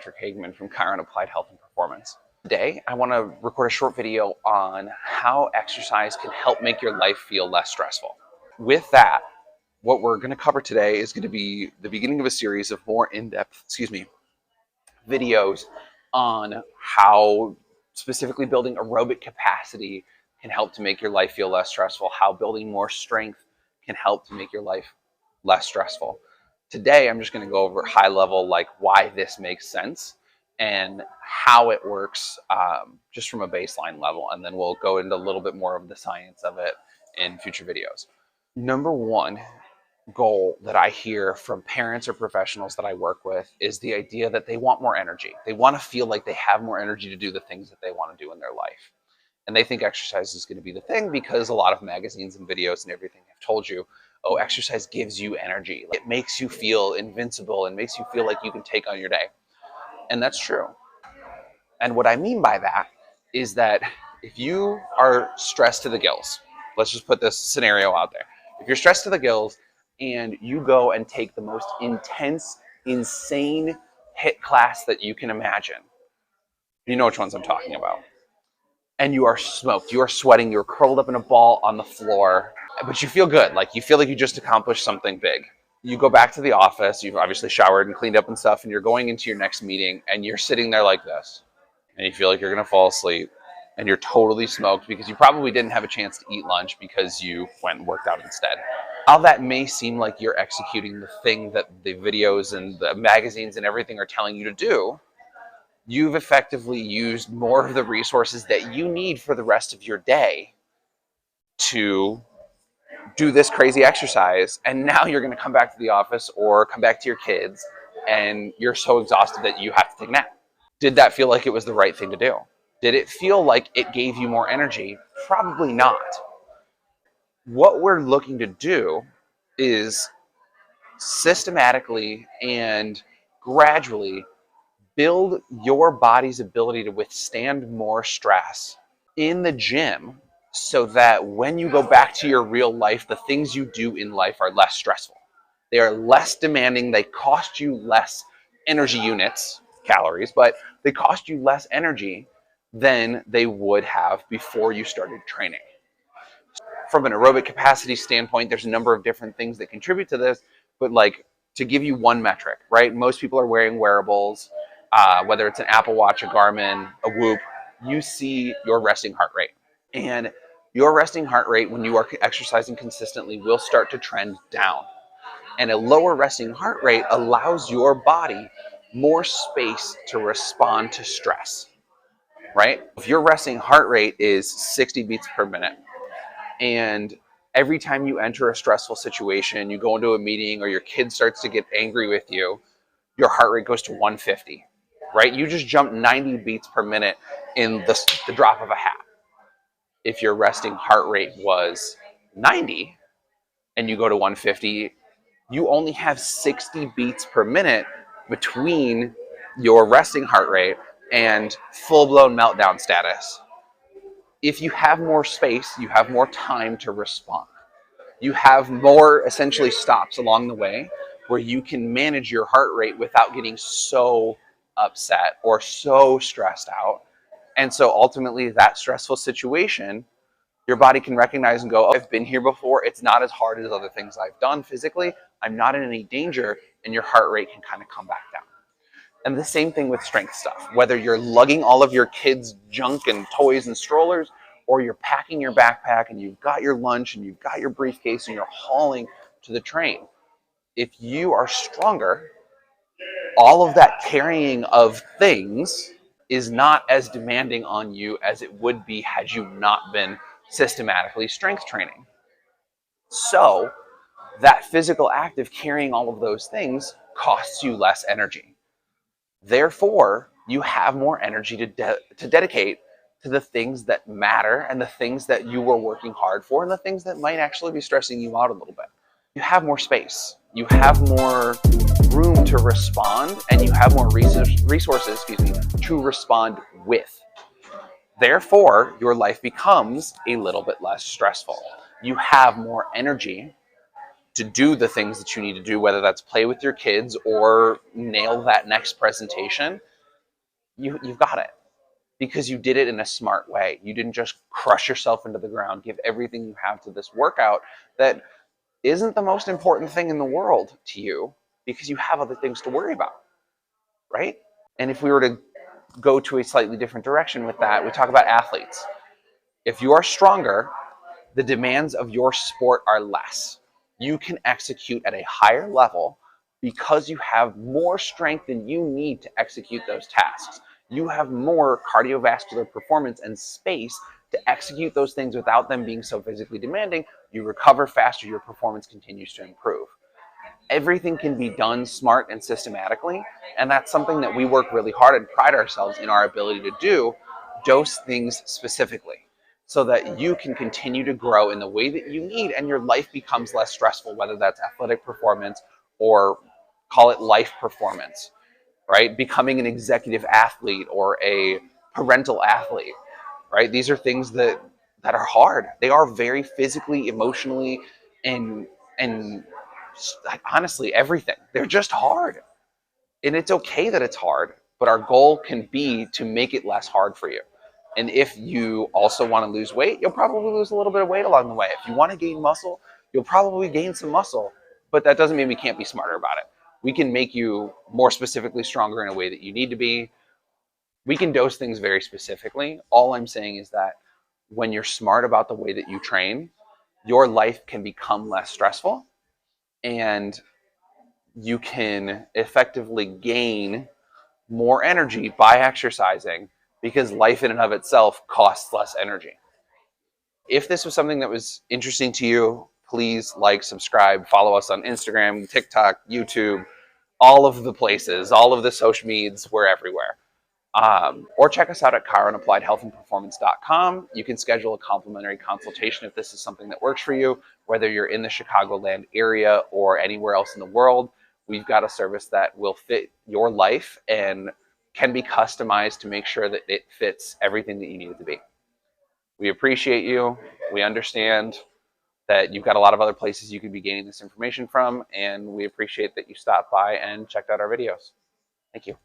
Patrick Hageman from Chiron Applied Health and Performance. Today, I want to record a short video on how exercise can help make your life feel less stressful. With that, what we're going to cover today is going to be the beginning of a series of more in-depth, videos on how specifically building aerobic capacity can help to make your life feel less stressful, how building more strength can help to make your life less stressful. Today, I'm just going to go over high level, like why this makes sense and how it works just from a baseline level. And then we'll go into a little bit more of the science of it in future videos. Number one goal that I hear from parents or professionals that I work with is the idea that they want more energy. They want to feel like they have more energy to do the things that they want to do in their life. And they think exercise is going to be the thing because a lot of magazines and videos and everything have told you, oh, exercise gives you energy. It makes you feel invincible and makes you feel like you can take on your day. And that's true. And what I mean by that is that if you are stressed to the gills, let's just put this scenario out there. If you're stressed to the gills and you go and take the most intense, insane HIIT class that you can imagine, you know which ones I'm talking about. And you are smoked, you are sweating, you're curled up in a ball on the floor, but you feel good. Like you feel like you just accomplished something big. You go back to the office, you've obviously showered and cleaned up and stuff, and you're going into your next meeting and you're sitting there like this. And you feel like you're gonna fall asleep and you're totally smoked because you probably didn't have a chance to eat lunch because you went and worked out instead. While that may seem like you're executing the thing that the videos and the magazines and everything are telling you to do, you've effectively used more of the resources that you need for the rest of your day to do this crazy exercise. And now you're going to come back to the office or come back to your kids and you're so exhausted that you have to take a nap. Did that feel like it was the right thing to do? Did it feel like it gave you more energy? Probably not. What we're looking to do is systematically and gradually build your body's ability to withstand more stress in the gym so that when you go back to your real life, the things you do in life are less stressful. They are less demanding. They cost you less energy units, calories, but they cost you less energy than they would have before you started training. From an aerobic capacity standpoint, there's a number of different things that contribute to this, but like to give you one metric, right? Most people are wearing wearables, whether it's an Apple Watch, a Garmin, a Whoop, you see your resting heart rate. And your resting heart rate when you are exercising consistently will start to trend down. And a lower resting heart rate allows your body more space to respond to stress, right? If your resting heart rate is 60 beats per minute, and every time you enter a stressful situation, you go into a meeting or your kid starts to get angry with you, your heart rate goes to 150, right? You just jumped 90 beats per minute in the drop of a hat. If your resting heart rate was 90 and you go to 150, you only have 60 beats per minute between your resting heart rate and full-blown meltdown status. If you have more space, you have more time to respond. You have more essentially stops along the way where you can manage your heart rate without getting so upset or so stressed out. And so ultimately that stressful situation, your body can recognize and go, oh, I've been here before. It's not as hard as other things I've done physically. I'm not in any danger, and your heart rate can kind of come back down. And the same thing with strength stuff, whether you're lugging all of your kids' junk and toys and strollers, or you're packing your backpack and you've got your lunch and you've got your briefcase and you're hauling to the train. If you are stronger, all of that carrying of things is not as demanding on you as it would be had you not been systematically strength training. So that physical act of carrying all of those things costs you less energy. Therefore, you have more energy to dedicate to the things that matter and the things that you were working hard for and the things that might actually be stressing you out a little bit. You have more space. You have more room to respond, and you have more resources to respond with. Therefore, your life becomes a little bit less stressful. You have more energy to do the things that you need to do, whether that's play with your kids or nail that next presentation. you've got it because you did it in a smart way. You didn't just crush yourself into the ground, give everything you have to this workout that isn't the most important thing in the world to you because you have other things to worry about, right? And if we were to go to a slightly different direction with that, we talk about athletes. If you are stronger, the demands of your sport are less. You can execute at a higher level because you have more strength than you need to execute those tasks. You have more cardiovascular performance and space to execute those things without them being so physically demanding. You recover faster, your performance continues to improve. Everything can be done smart and systematically, and that's something that we work really hard and pride ourselves in our ability to do. Dose things specifically so that you can continue to grow in the way that you need and your life becomes less stressful, whether that's athletic performance or call it life performance, right? Becoming an executive athlete or a parental athlete, right? These are things that are hard. They are very physically, emotionally, and and honestly everything. They're just hard, and it's okay that it's hard. But our goal can be to make it less hard for you. And if you also want to lose weight, you'll probably lose a little bit of weight along the way. If you want to gain muscle, you'll probably gain some muscle. But that doesn't mean we can't be smarter about it. We can make you more specifically stronger in a way that you need to be. We can dose things very specifically. All I'm saying is that when you're smart about the way that you train, your life can become less stressful and you can effectively gain more energy by exercising because life in and of itself costs less energy. If this was something that was interesting to you, please like, subscribe, follow us on Instagram, TikTok, YouTube, all of the places, all of the social medias, we're everywhere. Or check us out at chironappliedhealthandperformance.com. You can schedule a complimentary consultation if this is something that works for you, whether you're in the Chicagoland area or anywhere else in the world. We've got a service that will fit your life and can be customized to make sure that it fits everything that you need it to be. We appreciate you. We understand that you've got a lot of other places you could be gaining this information from, and we appreciate that you stopped by and checked out our videos. Thank you.